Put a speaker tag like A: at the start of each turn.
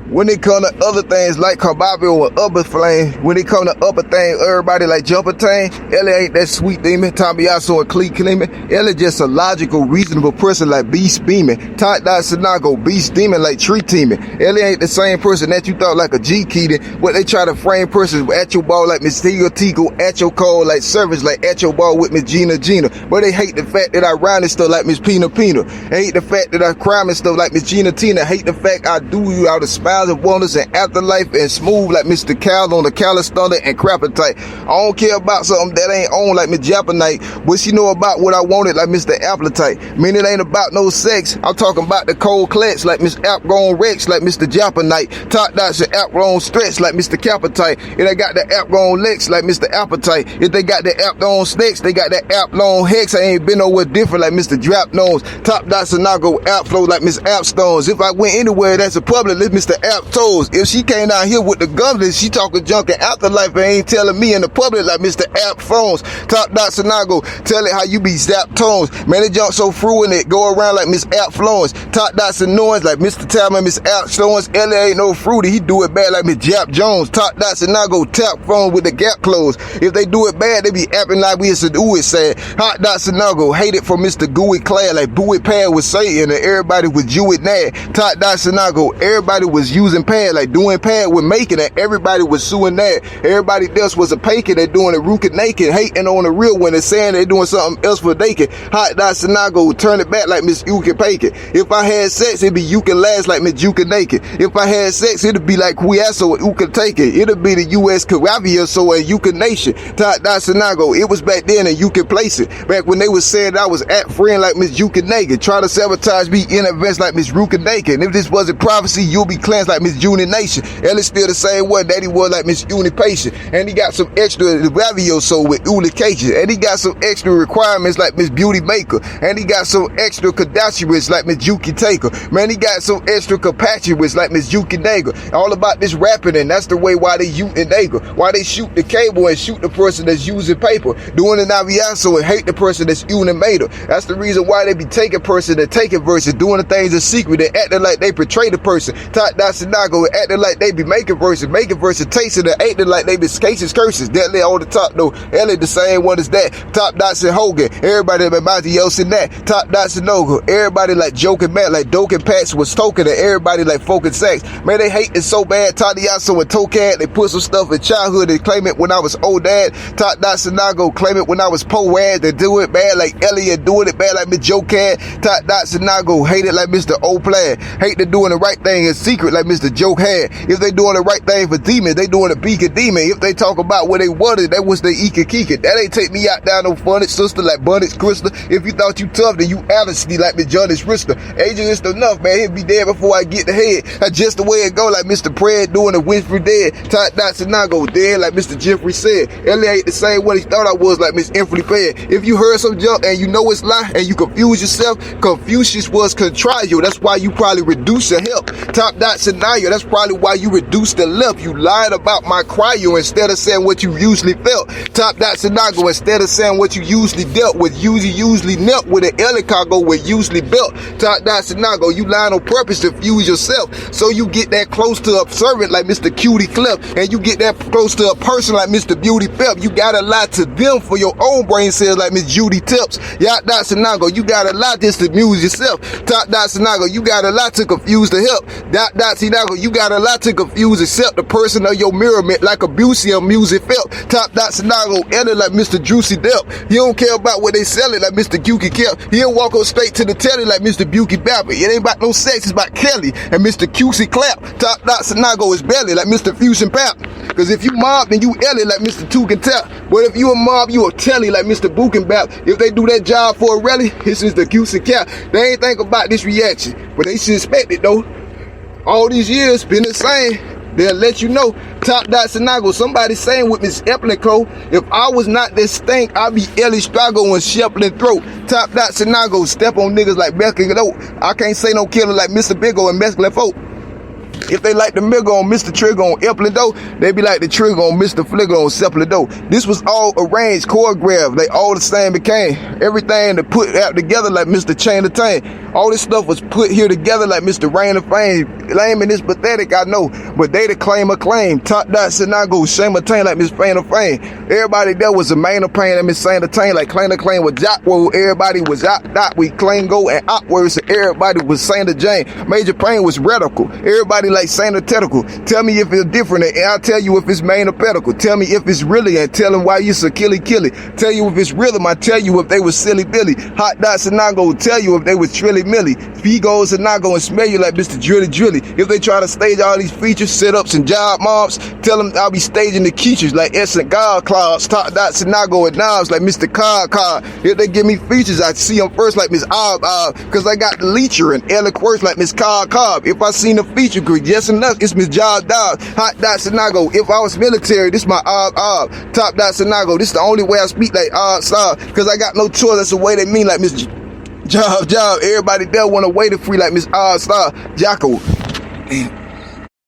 A: When it come to other things like Carbabio or upper flame, when it come to upper thing, everybody like Jumper Tang, Ellie ain't that sweet demon, Tommy Yasso and Clee Cleeman. Ellie just a logical, reasonable person like Beast Beaming. Todd Dot Sinago, Beast Demon like Tree Teaming. Ellie ain't the same person that you thought like a G Keaton, but they try to frame persons at your ball like Miss Tigo, at your call like Service, like at your ball with Miss Gina. But they hate the fact that I rhyme and stuff like Miss Pina. They hate the fact that I crime and stuff like Miss Gina Tina. Hate the fact I do you out of smiles and wonders and afterlife and smooth like Mr. Cal on the Callus Thunder and Crapatite. I don't care about something that ain't on like Miss Japanite, but she know about what I wanted like Mr. Appletite. Mean it ain't about no sex. I'm talking about the cold clutch like Miss Appgrown Rex like Mr. Japanite. Top dots and Appgrown Stretch like Mr. Capatite. If they got the Appgrown Lex like Mr. Appetite. If they got the Appgrown Snakes, they got the Applown Hex. I ain't been nowhere different like Mr. Drap Nose. Top dots and I go App Flow like Miss App Stones. If I went anywhere that's a public, let Mr. App Toes. If she came out here with the guns, she talking junk and afterlife and ain't telling me in the public like Mr. App Phones. Top dots and I go tell it how you be zap tones. Man, they jump so through in it, go around like Miss App Flowings. Top dots and noise like Mr. Talman, Miss App Stones. Ellie ain't no fruity, he do it bad like Miss Jap Jones. Top dots and I go tap phone with the gap closed. If they do it bad, they be apping like we used to do it sad. Hot dots and I go hate it for Mr. Gooey Clay like Booey Pad was Satan and everybody was Jew it nad. Top dots and I go everybody was using pad like doing pad with making it. Everybody was suing that. Everybody else was a pagan. They doing it rookie naked, hating on the real one and saying they doing something else for naked. Hot dots and I go turn it back like Miss Yuka Pagan. If I had sex, it'd be you can last like Miss Yuka Naked. If I had sex, it'd be like Cuiasso and Uka Take it. It'd be the U.S. Caravia so and Yuka Nation. Top dots and I go it was back then and you can place it. Back when they was saying I was at friend like Miss Yuka Naked. Try to sabotage me in events like Miss Ruka Naked. And if this wasn't prophecy, you'll be cleansed like Miss Uni Nation. Ellie's still the same one that he was like Miss Uni Patient. And he got some extra Ravioso with Ulication. And he got some extra requirements like Miss Beauty Maker. And he got some extra Kadachiwits like Miss Yuki Taker. Man, he got some extra Capachiwits like Miss Yuki Nager. All about this rapping, and that's the way why they ute and Nager. Why they shoot the cable and shoot the person that's using paper. Doing an Aviaso and hate the person that's using Mater. That's the reason why they be taking person that taking verses, doing the things in secret and acting like they portray the person. Top dots and Nago acting like they be making verses, tasting and acting like they be cases curses. Deadly on the top though. Ellie the same one as that. Top dots and Hogan. Everybody everybody else in that. Top dots and Nogo. Everybody like joking Matt, like Doke and Pats was token, and everybody like folk and sex. Man, they hate it so bad. Toddy Yasso and Tokat, they put some stuff in childhood and claim it when I was old dad. Top dots and Nago claim it when I was po-ad. They do it bad like Ellie and doing it bad like Miss Joe Cat. Top dots and Nago hate it like Mr. O Plaid. Hate they doing the right thing in secret like Mr. Joke had. If they doing the right thing for demons, they doing a beacon demon. If they talk about what they wanted, that was the Ika Kika. That ain't take me out down no funny sister like Bunnets Crystal. If you thought you tough, then you honestly like Miss Johnny's Rister. Agent is enough, man. He'll be dead before I get the head. That's just the way it go, like Mr. Pred doing the Winfrey dead. Top dots and I go dead, like Mr. Jeffrey said. Ellie ain't the same one he thought I was, like Miss Infrey Ped. If you heard some junk and you know it's lie and you confuse yourself, Confucius was contrario. That's why you probably reduce your help. Top dots and Naya, that's probably why you reduced the left. You lied about my cryo instead of saying what you usually felt. Top dots and Nago, instead of saying what you usually dealt with, usually knelt with an Ellie cargo with usually built. Top dots and Nago, you lying on purpose to fuse yourself. So you get that close to a servant like Mr. Cutie Clip, and you get that close to a person like Mr. Beauty Pep. You gotta lie to them for your own brain cells like Miss Judy Tips. Yacht dots and Nago, you gotta lie just to amuse yourself. Top dots and Nago, you gotta lie to confuse the help. Dot dots and Nago, you gotta lie to confuse except the person of your mirror like abusium music felt. Top dots and Nago, enter like Mr. Juicy Depp. He don't care about what they selling like Mr. Guki Kelp. He don't walk on straight to the telly like Mr. Buki Bappy. It ain't about no sex, it's about Kelly and Mr. QC Clap. Top dots and Nago is belly like Mr. Fusion Pap. Cause if you mob, then you Ellie like Mr. Tukin Tap. But if you a mob, you a telly like Mr. Bukin Bap. If they do that job for a rally, this is the QC Cap. They ain't think about this reaction, but they should expect it though. All these years been the same. They'll let you know. Top dots and Nago. Somebody saying with Miss Eplico, if I was not this stink, I'd be Ellie Strago and Sheplin throat. Top dots and Nago. Step on niggas like Becky Goat. I can't say no killer like Mr. Big O and Mescalin folk. If they like the Migga on Mr. Trigger on Epplin though, they be like the Trigger on Mr. Fligger on Zeppelin though. This was all arranged, choreographed. They all the same became. Everything to put out together like Mr. Chain of Tang. All this stuff was put here together like Mr. Rain of Fame. Lame and it's pathetic, I know, but they the claim of claim. Top Dot Sinago, Shame of Tang like Miss Fame of Fame. Everybody there was a main of pain and Miss Saint of Tang like Claim to Claim with Jock World. Everybody was out dot, we claim go and outwards, so everybody was Saint of Jane. Major Pain was radical. Everybody like Saint of Tentacle. Tell me if it's different and I'll tell you if it's main or pedicle. Tell me if it's really and tell him why you so killy. Tell you if it's rhythm, I tell you if they was silly Billy. Hot Dots and I go tell you if they was Trilly Millie. Figos and I go and smell you like Mr. Drilly. If they try to stage all these features, setups and job mobs, tell them I'll be staging the Keachers like S and God Claws. Top Dots and I go and knobs like Mr. Card. If they give me features, I see them first like Miss cause I got the leecher and Ella Quirks like Miss Cobb. If I seen the feature group, yes enough, it's Miss Job Dog. Hot Dots and I go. If I was military, this my Top Dots and I go. This the only way I speak like cause I got no choice. That's the way they mean like Miss Job. Everybody there want to wait to free like Miss Star Jocko. Damn.